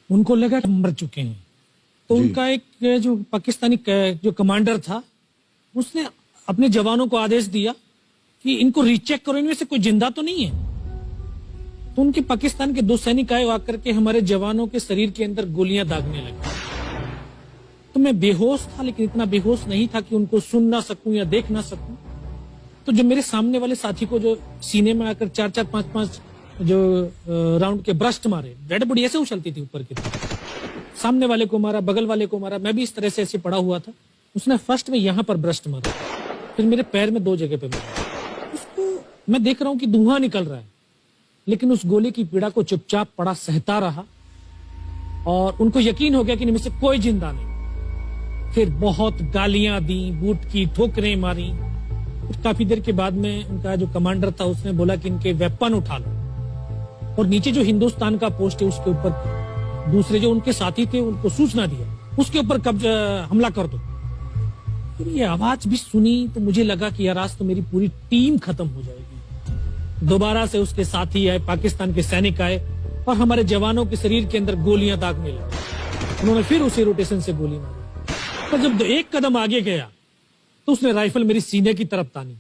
उनको लगा कि मर चुके हैं, तो उनका एक जो पाकिस्तानी जो कमांडर था उसने अपने जवानों को आदेश दिया कि इनको रीचेक करो, इनमें से कोई जिंदा तो नहीं है। तो उनके पाकिस्तान के 2 सैनिक आए, आकर के हमारे जवानों के शरीर के अंदर गोलियां दागने लगे। तो मैं बेहोश था, लेकिन इतना बेहोश नहीं था कि उनको सुन ना सकूं या देख ना सकूं। तो जो मेरे सामने वाले साथी को जो सीने में आकर 4-4, 5-5 जो राउंड के ब्रस्ट मारे, डेड बॉडी ऐसे उछलती थी ऊपर की तरफ, सामने वाले को मारा, बगल वाले को मारा, मैं भी इस तरह से ऐसे पड़ा हुआ था। उसने फर्स्ट में यहां पर ब्रस्ट मारा, फिर मेरे पैर में 2 जगह पे मारा। उसको मैं देख रहा हूं कि धुआं निकल रहा है, लेकिन उस गोली की पीड़ा को चुपचाप पड़ा सहता रहा और उनको यकीन हो गया कि इनमें से कोई जिंदा नहीं। फिर बहुत गालियां दी, बूट की ठोकरें मारी। फिर काफी देर के बाद में उनका जो कमांडर था उसने बोला कि इनके वेपन उठा लो, और नीचे जो हिंदुस्तान का पोस्ट है उसके ऊपर दूसरे जो उनके साथी थे उनको सूचना दिया, उसके ऊपर कब्जा हमला कर दो। फिर ये आवाज भी सुनी तो मुझे लगा कि यार आज तो मेरी पूरी टीम खत्म हो जाएगी। दोबारा से उसके साथी आए, पाकिस्तान के सैनिक आए और हमारे जवानों के शरीर के अंदर गोलियां दागने लगे। उन्होंने फिर उसी रोटेशन से गोली मारी, पर जब 1 कदम आगे गया तो उसने राइफल मेरी सीने की तरफ तानी।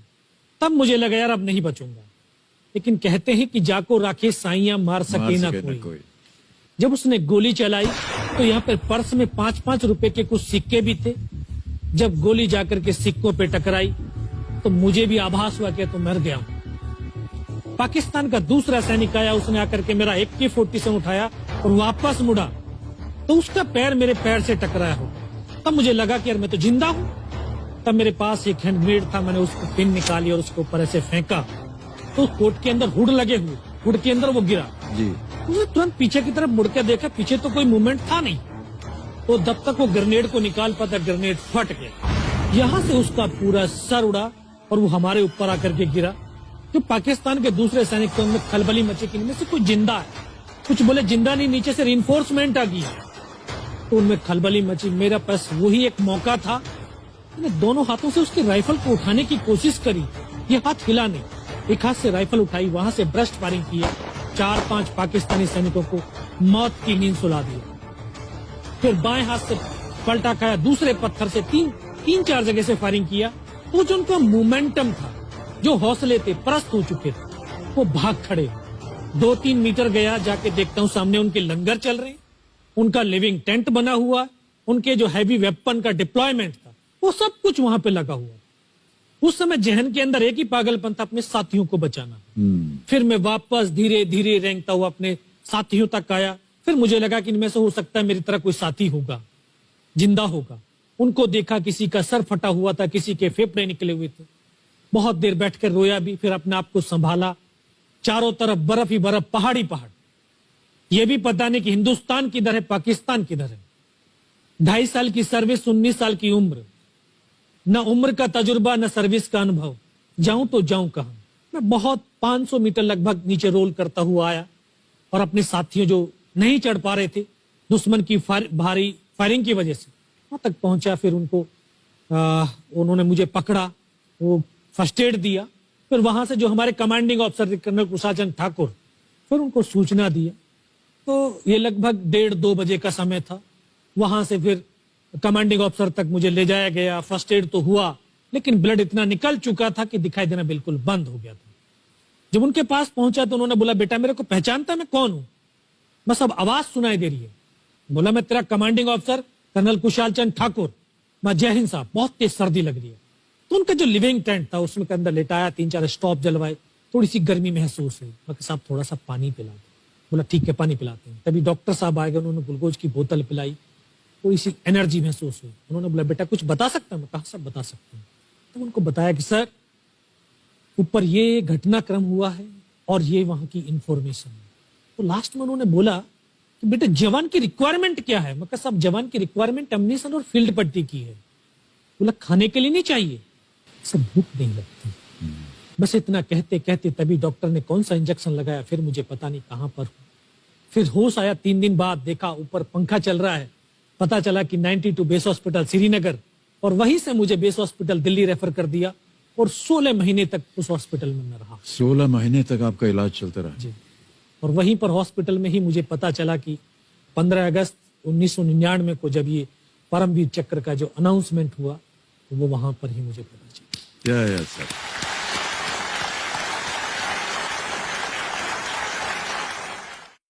तब मुझे लगा यार अब नहीं बचूंगा, लेकिन कहते हैं कि जाको राखे साइयां मार सके ना कोई। जब उसने गोली चलाई तो यहाँ पर पर्स में 5-5 रुपए के कुछ सिक्के भी थे। जब गोली जाकर के सिक्कों पे टकराई तो मुझे भी आभास हुआ कि तो मर गया हूं। पाकिस्तान का दूसरा सैनिक आया, उसने आकर के मेरा AK-47 उठाया और वापस मुड़ा तो उसका पैर मेरे पैर से टकराया हो। तब मुझे लगा कि यार मैं तो जिंदा हूं। तब मेरे पास एक हैंड ग्रेनेड था, मैंने उसको पिन निकाली और उसके ऊपर ऐसे फेंका तो कोट के अंदर हुड लगे हुए, हुड के अंदर वो गिरा जी। उसने तुरंत पीछे की तरफ मुड़ के देखा, पीछे तो कोई मूवमेंट था नहीं। तो जब तक वो ग्रेनेड को निकाल पाता ग्रेनेड फट गया, यहाँ से उसका पूरा सर उड़ा और वो हमारे ऊपर आकर के गिरा। जो पाकिस्तान के दूसरे सैनिक थे उनमें खलबली मची कि इनमें से कोई जिंदा है, कुछ बोले जिंदा नहीं, नीचे से रिइंफोर्समेंट आ गई। तो उनमें खलबली मची। मेरा पास वही एक मौका था, मैंने दोनों हाथों से उसकी राइफल को उठाने की कोशिश करी, ये हाथ हिला नहीं। एक हाथ से राइफल उठाई, वहां से ब्रस्ट फायरिंग किया, 4-5 पाकिस्तानी सैनिकों को मौत की नींद सुला दी। फिर बाएं हाथ से पलटा खाया, दूसरे पत्थर से 3-4 जगह से फायरिंग किया। तो जो उनका मोमेंटम था, जो हौसले थे, परस्त हो चुके थे, वो भाग खड़े। 2-3 मीटर गया, जाके देखता हूँ सामने उनके लंगर चल रहे, उनका लिविंग टेंट बना हुआ, उनके जो हैवी वेपन का डिप्लॉयमेंट था वो सब कुछ वहां पे लगा हुआ। उस समय जहन के अंदर एक ही पागलपन था, अपने साथियों को बचाना। फिर मैं वापस धीरे धीरे रेंगता हुआ अपने साथियों तक आया। फिर मुझे लगा कि इनमें से हो सकता है मेरी तरह कोई साथी होगा, जिंदा होगा। उनको देखा, किसी का सर फटा हुआ था, किसी के फेफड़े निकले हुए थे। बहुत देर बैठकर रोया भी, फिर अपने आप को संभाला। चारों तरफ बर्फ ही बर्फ, पहाड़ी पहाड़। यह भी पता नहीं कि हिंदुस्तान किधर है, पाकिस्तान किधर है। 2.5 साल की सर्विस, 19 साल की उम्र, न उम्र का तजुर्बा न सर्विस का अनुभव। जाऊं तो जाऊं कहां। मैं बहुत 500 मीटर लगभग नीचे रोल करता हुआ आया और अपने साथियों जो नहीं चढ़ पा रहे थे दुश्मन की भारी फायरिंग की वजह से, वहां तक पहुंचा। फिर उनको उन्होंने मुझे पकड़ा, वो फर्स्ट एड दिया। फिर वहां से जो हमारे commanding officer colonel Kushal Chand Thakur, फिर उनको सूचना दिया। तो ये लगभग 1:30-2 बजे का समय था। वहां से फिर कमांडिंग ऑफिसर तक मुझे ले जाया गया। फर्स्ट एड तो हुआ, लेकिन ब्लड इतना निकल चुका था कि दिखाई देना बिल्कुल बंद हो गया था। जब उनके पास पहुंचा तो उन्होंने बोला, बेटा मेरे को पहचानता मैं कौन हूं? बस अब आवाज सुनाई दे रही है। बोला, मैं तेरा commanding officer colonel Kushal Chand Thakur. मैं, जय हिंद साहब, बहुत तेज सर्दी लग रही है। तो उनका जो लिविंग टेंट था उसमें के अंदर लेटाया, 3-4 स्टॉप जलवाए, थोड़ी सी गर्मी महसूस हुई। मैं, साहब थोड़ा सा पानी पिला दो। बोला, ठीक है पानी पिलाते हैं। तभी डॉक्टर साहब आए गए, उन्होंने ग्लूकोज की बोतल पिलाई, थोड़ी सी एनर्जी महसूस हुई। उन्होंने बोला, बेटा कुछ बता सकता हूं? मैं कहा, सब बता सकते हैं। तो उनको बताया कि सर ऊपर ये घटनाक्रम हुआ है और ये वहां की इंफॉर्मेशन है। तो लास्ट में उन्होंने बोला कि बेटा जवान की रिक्वायरमेंट क्या है? मैं कहा, सब जवान की रिक्वायरमेंट अम्यूनिशन और फील्ड पट्टी की है। बोला, खाने के लिए नहीं चाहिए? सब भूख नहीं लगती। बस इतना कहते कहते तभी डॉक्टर ने कौन सा इंजेक्शन लगाया, फिर मुझे पता नहीं कहां पर हूं। फिर होश आया 3 दिन बाद, देखा ऊपर पंखा चल रहा है। पता चला कि 92 बेस हॉस्पिटल श्रीनगर, और वहीं से मुझे बेस हॉस्पिटल दिल्ली रेफर कर दिया और 16 महीने तक उस हॉस्पिटल में मैं रहा। 16 महीने तक आपका इलाज चलता रहा? जी। और वहीं पर हॉस्पिटल में ही मुझे पता चला कि 15 अगस्त 1999 को जब ये परमवीर चक्र का जो अनाउंसमेंट हुआ तो वो वहां पर ही मुझे पता चला। या सर